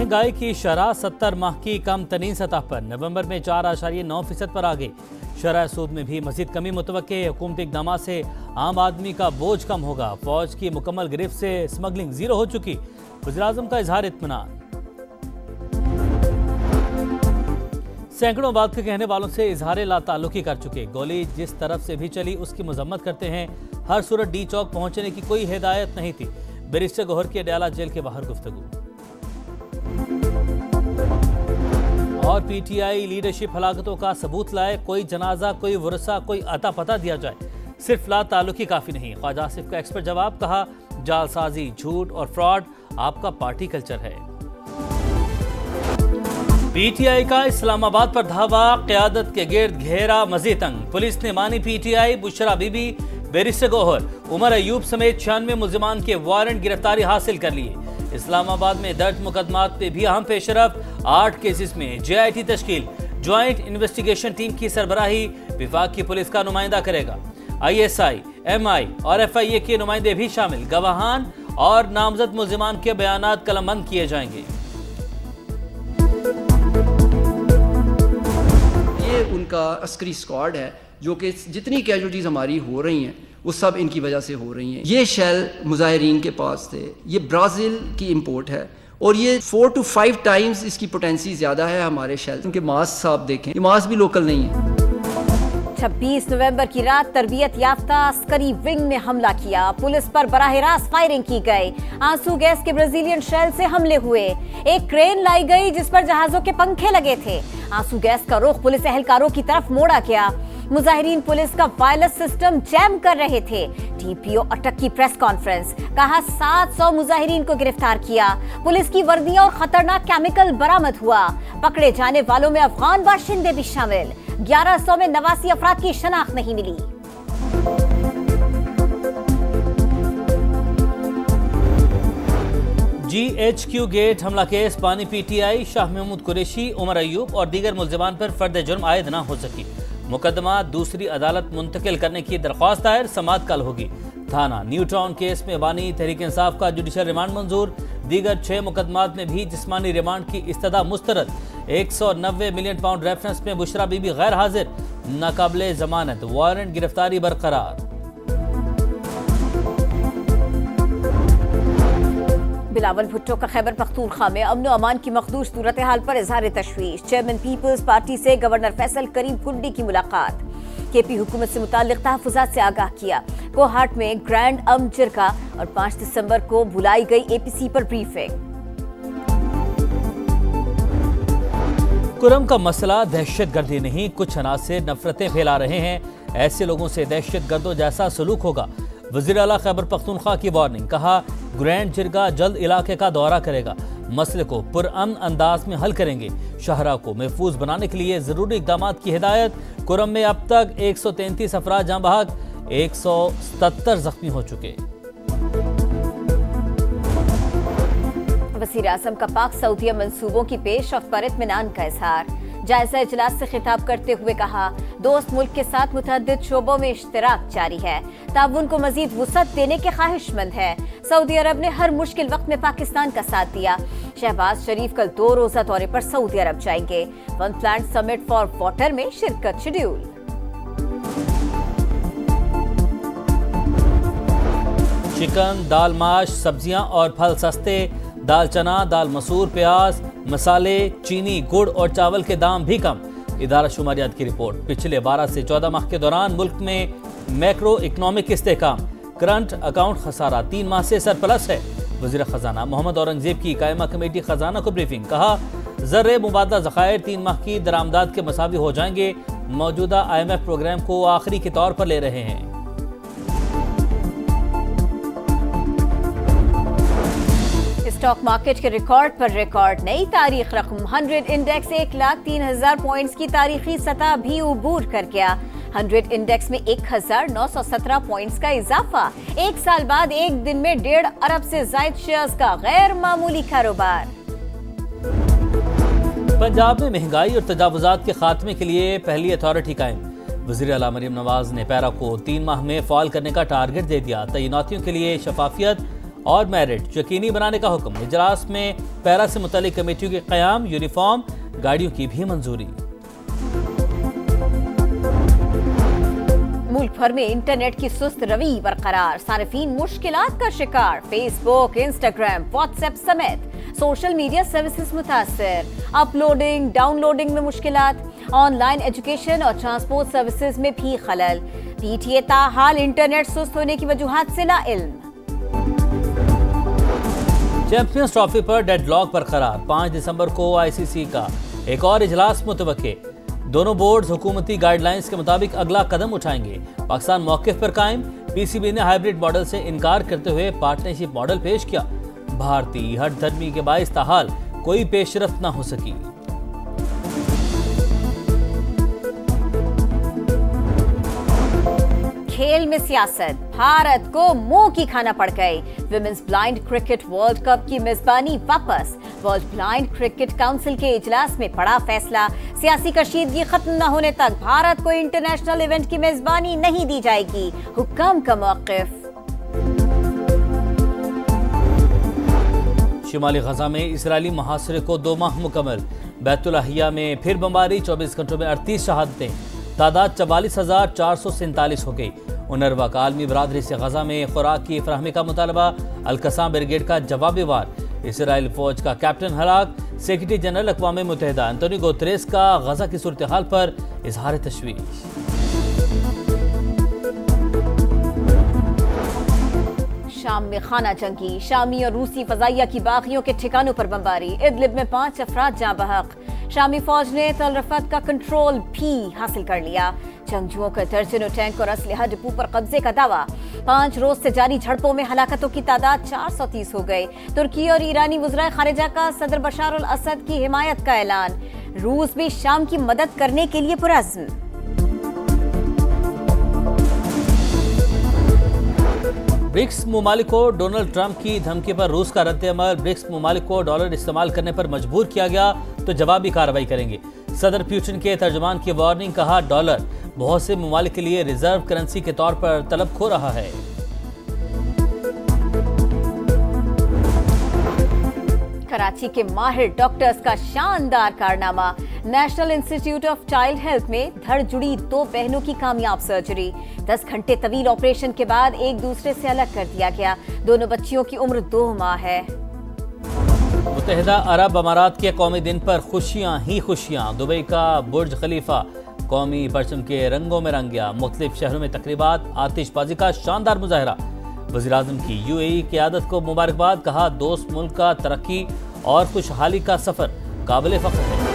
महंगाई की शरह 70 माह की कम तरीन सतह पर नवंबर में 4.9% पर आ गई। शरह सूद में भी मजीद कमी मुतवक्के है। हुकूमती इक़दामात से आम आदमी का बोझ कम होगा। फौज की मुकम्मल गिरफ्त से स्मगलिंग जीरो हो चुकी। वज़ीर-ए-आज़म का इजहार इत्मीनान। सैकड़ों बात के कहने वालों से इजहार लाताल्लुकी कर चुके। गोली जिस तरफ से भी चली उसकी मजम्मत करते हैं। हर सूरत डी चौक पहुंचने की कोई हिदायत नहीं थी। बैरिस्टर गौहर की अडयाला जेल के बाहर गुफ्तगू। और पीटीआई लीडरशिप हलाकतों का सबूत लाए। कोई जनाजा, कोई वरसा, कोई अता पता दिया जाए। सिर्फ लाताल्लुकी काफी नहीं। ख्वाजा आसिफ का एक्सपर्ट जवाब, कहा जालसाजी, झूठ और फ्रॉड आपका पार्टी कल्चर है। पीटीआई का इस्लामाबाद पर धावा, क़यादत के गिर्द घेरा मजीद तंग। पुलिस ने मानी पीटीआई। बुशरा बीबी, बैरिस्टर गौहर, उमर अयूब समेत 96 मुल्जिमान के वारंट गिरफ्तारी हासिल कर लिए। इस्लामाबाद में दर्ज मुकदमात पे भी अहम पेशरफ। 8 केसेस में JIT तश्कील। ज्वाइंट इन्वेस्टिगेशन टीम की सरबराही विफाक की पुलिस का नुमाइंदा करेगा। ISI, MI और FIA के नुमाइंदे भी शामिल। गवाहान और नामजद मुल्जिमान के बयानात कलमबंद किए जाएंगे। ये उनका अस्करी स्क्वाड है जो कि जितनी कैजुअल्टीज हमारी हो रही हैं वो सब इनकी वजह से हो रही हैं। ये शेल मुजाहिरीन के पास थे। ये ब्राज़ील की इंपोर्ट है और ये 4 to 5 टाइम्स इसकी पोटेंसी ज़्यादा है हमारे शेल। उनके मास्क आप देखें, ये मास्क भी लोकल नहीं है। 26 नवंबर की रात तरबियत याफ्ता अस्करी विंग ने हमला किया। पुलिस पर बराह रास्त फायरिंग की गई। आंसू गैस के ब्राजीलियन शेल से हमले हुए। एक क्रेन लाई गई जिस पर जहाजों के पंखे लगे थे। आंसू गैस का रुख पुलिस एहलकारों की तरफ मोड़ा गया। मुजाहिरीन पुलिस का वायरलेस सिस्टम जैम कर रहे थे। TPO अटक की प्रेस कॉन्फ्रेंस, कहा 700 मुजाहिरीन को गिरफ्तार किया। पुलिस की वर्दियां और खतरनाक केमिकल बरामद हुआ। पकड़े जाने वालों में अफगान बाशिंदे भी शामिल। 1100 में 89 अफराद की शनाख्त नहीं मिली। GHQ गेट हमला केस पानी PTI, शाह महमूद कुरैशी, उमर अयूब और दीगर मुल्जिमान पर फर्द जुर्म आयद न हो सकी। मुकदमा दूसरी अदालत मुंतकिल करने की दरख्वास्त दायर, समाअत कल होगी। थाना न्यू टाउन केस में बानी तहरीक इंसाफ का जुडिशल रिमांड मंजूर। दीगर 6 मुकदमात में भी जिस्मानी रिमांड की इस्तदा मुस्तरद। 190 मिलियन पाउंड रेफरेंस में बुशरा बीबी गैर हाजिर। नाकाबिले जमानत, वारंट गिरफ्तारी बरकरार। बिलावल भुट्टो का खैबर पख्तूनख्वा में अमन अमान की मखदूश सूरत हाल पर इजहार तशवीश। चेयरमैन पीपल्स पार्टी से गवर्नर फैसल करीम कुंडी की मुलाकात। KP हुकूमत से मुताल्लिक तहफ़्फ़ुज़ात से आगाह किया। कोहाट में ग्रैंड जिरगा और 5 दिसंबर को बुलाई गई APC पर ब्रीफिंग। कुरम का मसला दहशत गर्दी नहीं, कुछ अनासिर नफरतें फैला रहे हैं। ऐसे लोगों से दहशत गर्दों जैसा सलूक होगा। वज़ीर आला खैबर पख्तूनख्वा की वार्निंग, कहा ग्रैंड जिरगा जल्द इलाके का दौरा करेगा। मसले को पुरअमन अंदाज में हल करेंगे। शाहरा को महफूज बनाने के लिए जरूरी इक़दाम की हिदायत। कुरम में अब तक 133 अफराद जाँ बहक, 177 जख्मी हो चुके। वज़ीर-ए-आज़म का पाक सऊदीया मंसूबों की पेशरफ्त पर इत्मीनान का इजहार। जायजा इजलास से खिताब करते हुए कहा दोस्त मुल्क के साथ मुतअद्दिद शोबों में इश्तिराक जारी है। ताउन को मजीद वुसअत देने के ख्वाहिशमंद है। सऊदी अरब ने हर मुश्किल वक्त में पाकिस्तान का साथ दिया। शहबाज शरीफ कल 2 रोजा दौरे पर सऊदी अरब जाएंगे। One plant summit for water में शिरकत शेड्यूल। चिकन, दाल, माश, सब्जियां और फल सस्ते। दाल चना, दाल मसूर, प्याज, मसाले, चीनी, गुड़ और चावल के दाम भी कम। इदारा शुमारियात की रिपोर्ट, पिछले 12 से 14 माह के दौरान मुल्क में मैक्रो इकनॉमिक इस्तेहकाम। करंट अकाउंट खसारा 3 माह से सरप्लस है। वज़ीर ख़जाना मोहम्मद औरंगजेब की कायमा कमेटी खजाना को ब्रीफिंग, कहा ज़र मुबादला ज़खायर 3 माह की दरामदाद के मसावी हो जाएंगे। मौजूदा IMF प्रोग्राम को आखिरी के तौर पर ले रहे हैं। स्टॉक मार्केट के रिकॉर्ड पर रिकॉर्ड, नई तारीख रकम। 100 इंडेक्स 1,03,000 पॉइंट्स की तारीखी सतह भी उबूर कर गया। 100 इंडेक्स में 1,917 पॉइंट्स का इजाफा। 1 साल बाद एक दिन में 1.5 अरब से जायद शेयर्स का गैर मामूली कारोबार। पंजाब में महंगाई और तजावुजात के खात्मे के लिए पहली अथॉरिटी कायम। वज़ीर आला मरीम नवाज ने पैरा को 3 माह में फाल करने का टारगेट दे दिया। तैनातियों के लिए शफाफियत और मेरिट यकीनी बनाने का हुक्म। इजलास में पैरा से मुतल्लिक कमेटियों के क़याम, यूनिफॉर्म गाड़ियों की भी मंजूरी। मुल्क भर में इंटरनेट की सुस्त रवि बरकरार, सारिफीन मुश्किलात का शिकार। फेसबुक, इंस्टाग्राम, व्हाट्सएप समेत सोशल मीडिया सर्विसेज मुतासर। अपलोडिंग, डाउनलोडिंग में मुश्किलात। ऑनलाइन एजुकेशन और ट्रांसपोर्ट सर्विसेज में भी खलल। पीटीए ताहाल इंटरनेट सुस्त होने की वजूहात से लाइल्म। चैंपियंस ट्रॉफी पर डेडलॉक बरकरार। 5 दिसंबर को आईसीसी का एक और इजलास मुतवक्के। दोनों बोर्ड हुकूमती गाइडलाइंस के मुताबिक अगला कदम उठाएंगे। पाकिस्तान मौक़िफ़ पर कायम। पीसीबी ने हाइब्रिड मॉडल से इनकार करते हुए पार्टनरशिप मॉडल पेश किया। भारतीय हट धर्मी के बाइस ताहाल कोई पेशरफ्त न हो सकी। खेल में सियासत, भारत को मुंह की खाना पड़ गई। Women's blind cricket world cup की मेजबानी वापस। वर्ल्ड ब्लाइंड क्रिकेट काउंसिल के इजलास में पड़ा फैसला, सियासी कशीदगी खत्म न होने तक भारत को इंटरनेशनल इवेंट की मेजबानी नहीं दी जाएगी। हुक्म का मौक़िफ़। शिमाली गजा में इसराइली मुहासरे को 2 माह मुकम्मल। बैतुल-अहिया में फिर बमबारी, 24 घंटों में 38 शहादतें। तादाद 44,447 हो गई। उनरवा का आलमी बरादरी से गजा में खुराक की फराहमी का मुतालबा। अल-कसाम ब्रिगेड का जवाबी वार। इसराइल फौज का कैप्टन हलाक। सेक्रेटरी जनरल अक़वाम मुत्तहिदा एंटोनियो गुतेरेस का गजा की सूरत हाल पर इजहार तशवीश। शाम में खाना जंगी, शामी और रूसी फजाइया की बागियों के ठिकानों पर बमबारी। इदलिब में 5 अफराद जाँ बहक। शामी फौज ने तल रफत का कंट्रोल भी हासिल कर लिया। जंगजुओं का दर्जनों टैंक और असलहा डिपो पर कब्जे का दावा। 5 रोज से जारी झड़पों में हलाकतों की तादाद 430 हो गई। तुर्की और ईरानी वज़राए खारिजा का सदर बशार अल असद की हिमायत का ऐलान। रूस भी शाम की मदद करने के लिए पुरअज़्म। ब्रिक्स ममालिक को डोनाल्ड ट्रंप की धमकी पर रूस का रद्द-ए-अमल। ब्रिक्स ममालिक को डॉलर इस्तेमाल करने पर मजबूर किया गया तो जवाबी कार्रवाई करेंगे। सदर पुतिन के तर्जुमान की वार्निंग, कहा डॉलर बहुत से ममालिक के लिए रिजर्व करेंसी के तौर पर तलब खो रहा है। कराची के माहिर डॉक्टर्स का शानदार कारनामा। National institute of child health में धड़ जुड़ी 2 बहनों की कामयाब सर्जरी। 10 घंटे तवील ऑपरेशन के बाद एक दूसरे से अलग कर दिया गया। दोनों बच्चियों की उम्र 2 माह है। मुत्तहिदा अरब अमारात के कौमी दिन पर खुशियां ही खुशियां। दुबई का बुर्ज खलीफा कौमी परचम के रंगों में रंग गया। मुख्तलिफ शहरों में तकरीबात, आतिशबाजी का शानदार मुजाहरा। वज़ीर-ए-आज़म की यूएई क़यादत को मुबारकबाद, कहा दोस्त मुल्क का तरक्की और खुशहाली का सफ़र काबिल फ़ख्र है।